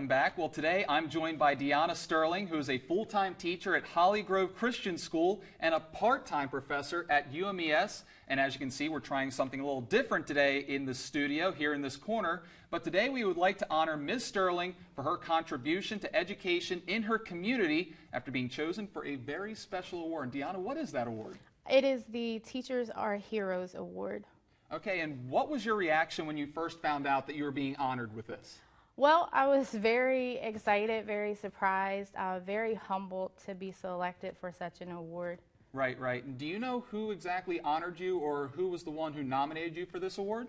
welcome back. Well, today I'm joined by Deanna Sterling, who is a full-time teacher at Holly Grove Christian School and a part-time professor at UMES. And as you can see, we're trying something a little different today in the studio here in this corner. But today we would like to honor Ms. Sterling for her contribution to education in her community after being chosen for a very special award. Deanna, what is that award? It is the Teachers Are Heroes Award. Okay, and what was your reaction when you first found out that you were being honored with this? Well, I was very excited, very surprised, very humbled to be selected for such an award. Right, right. And do you know who exactly honored you or who was the one who nominated you for this award?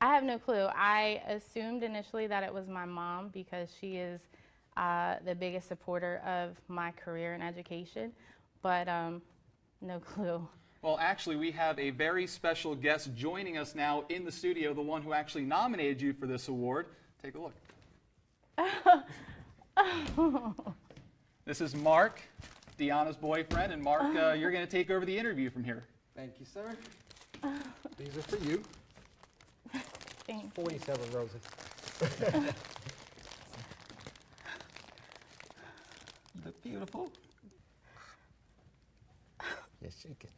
I have no clue. I assumed initially that it was my mom because she is the biggest supporter of my career in education, but no clue. Well, actually, we have a very special guest joining us now in the studio, the one who actually nominated you for this award. Take a look. This is Mark, Deanna's boyfriend, and Mark, you're going to take over the interview from here. Thank you, sir. These are for you. Thanks. 47 roses. You look beautiful. Yes, she can.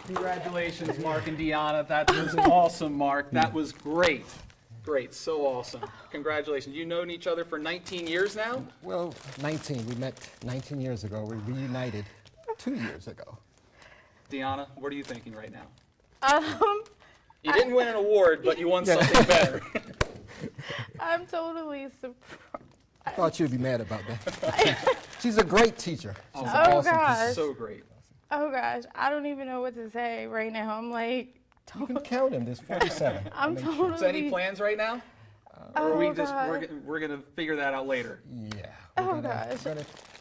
Congratulations, Mark and Deanna. That was awesome, Mark. That was great. Great, so awesome. Congratulations. You've known each other for 19 years now? Well, 19. We met 19 years ago. We reunited 2 years ago. Deanna, what are you thinking right now? You didn't win an award, but you won something better. I'm totally surprised. I thought you'd be mad about that. She's a great teacher. She's an Oh, awesome gosh. teacher. So great. Oh gosh, I don't even know what to say right now. I'm like, You can count them. There's 47. I'm totally. So any plans right now? Oh, Or we just God. we're gonna figure that out later. Yeah. Oh, gosh.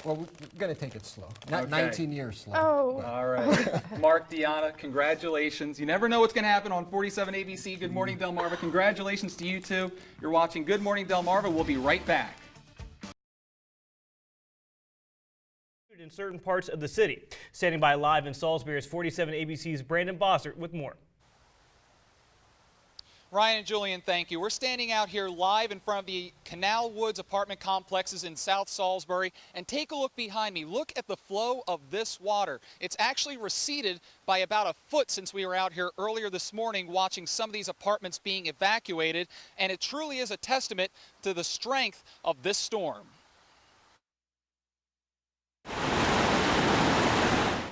We're gonna take it slow. Not Okay. 19 years slow. Oh. All right. Mark, Deanna, congratulations. You never know what's going to happen on 47 ABC. Good Morning Delmarva. Congratulations to you two. You're watching Good Morning Delmarva. We'll be right back. In certain parts of the city. Standing by live in Salisbury is 47 ABC's Brandon Bossert with more. Ryan and Julian, thank you. We're standing out here live in front of the Canal Woods apartment complexes in South Salisbury, and take a look behind me. Look at the flow of this water. It's actually receded by about a foot since we were out here earlier this morning watching some of these apartments being evacuated, and it truly is a testament to the strength of this storm.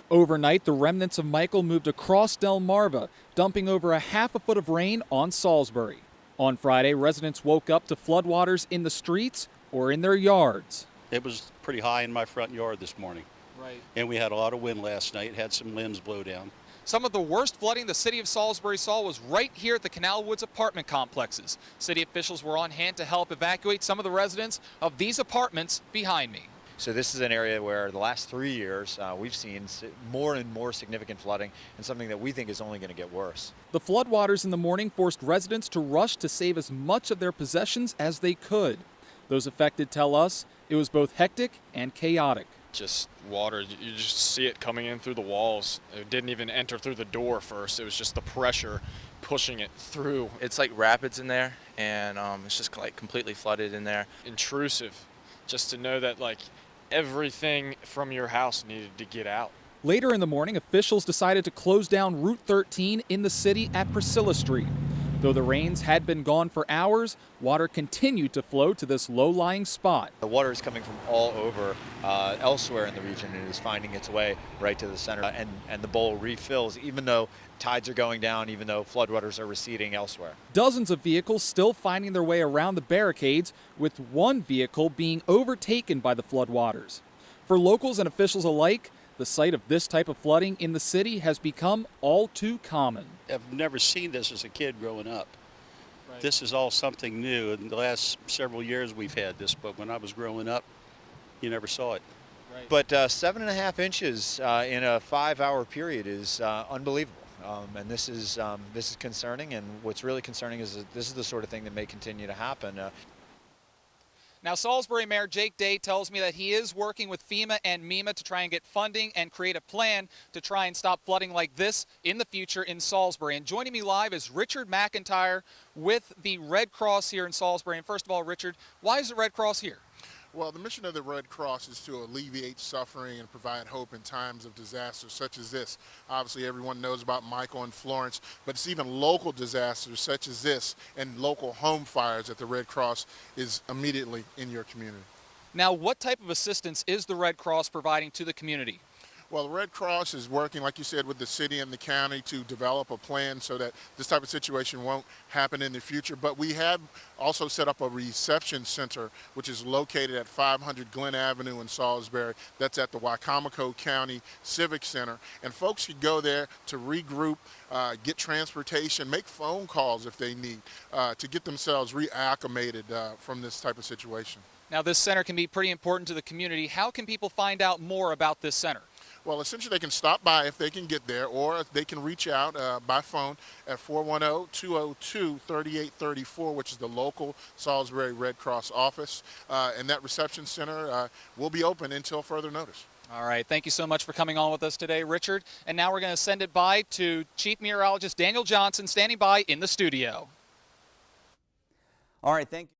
Overnight, the remnants of Michael moved across Delmarva, dumping over a half a foot of rain on Salisbury. On Friday, residents woke up to floodwaters in the streets or in their yards. It was pretty high in my front yard this morning. Right. And we had a lot of wind last night, had some limbs blow down. Some of the worst flooding the city of Salisbury saw was right here at the Canal Woods apartment complexes. City officials were on hand to help evacuate some of the residents of these apartments behind me. So this is an area where the last 3 years we've seen more and more significant flooding, and something that we think is only going to get worse. The floodwaters in the morning forced residents to rush to save as much of their possessions as they could. Those affected tell us it was both hectic and chaotic. Just water, you just see it coming in through the walls. It didn't even enter through the door first. It was just the pressure pushing it through. It's like rapids in there, and it's just like completely flooded in there. Intrusive, just to know that like everything from your house needed to get out. Later in the morning, officials decided to close down Route 13 in the city at Priscilla Street. Though the rains had been gone for hours, water continued to flow to this low-lying spot. The water is coming from all over elsewhere in the region, and is finding its way right to the center, and the bowl refills even though tides are going down, even though floodwaters are receding elsewhere. Dozens of vehicles still finding their way around the barricades, with one vehicle being overtaken by the floodwaters. For locals and officials alike, the sight of this type of flooding in the city has become all too common. I've never seen this as a kid growing up. Right. This is all something new. In the last several years we've had this, but when I was growing up, you never saw it. Right. But 7.5 inches in a 5-hour period is unbelievable. And this is concerning, and what's really concerning is that this is the sort of thing that may continue to happen. Now, Salisbury Mayor Jake Day tells me that he is working with FEMA and MEMA to try and get funding and create a plan to try and stop flooding like this in the future in Salisbury. And joining me live is Richard McIntyre with the Red Cross here in Salisbury. And first of all, Richard, why is the Red Cross here? Well, the mission of the Red Cross is to alleviate suffering and provide hope in times of disasters such as this. Obviously, everyone knows about Michael and Florence, but it's even local disasters such as this and local home fires that the Red Cross is immediately in your community. Now, what type of assistance is the Red Cross providing to the community? Well, the Red Cross is working, like you said, with the city and the county to develop a plan so that this type of situation won't happen in the future. But we have also set up a reception center, which is located at 500 Glen Avenue in Salisbury. That's at the Wicomico County Civic Center. And folks can go there to regroup, get transportation, make phone calls if they need, to get themselves reacclimated from this type of situation. Now, this center can be pretty important to the community. How can people find out more about this center? Well, essentially, they can stop by if they can get there, or they can reach out by phone at 410-202-3834, which is the local Salisbury Red Cross office. And that reception center will be open until further notice. All right. Thank you so much for coming on with us today, Richard. And now we're going to send it by to Chief Meteorologist Daniel Johnson, standing by in the studio. All right. Thank you.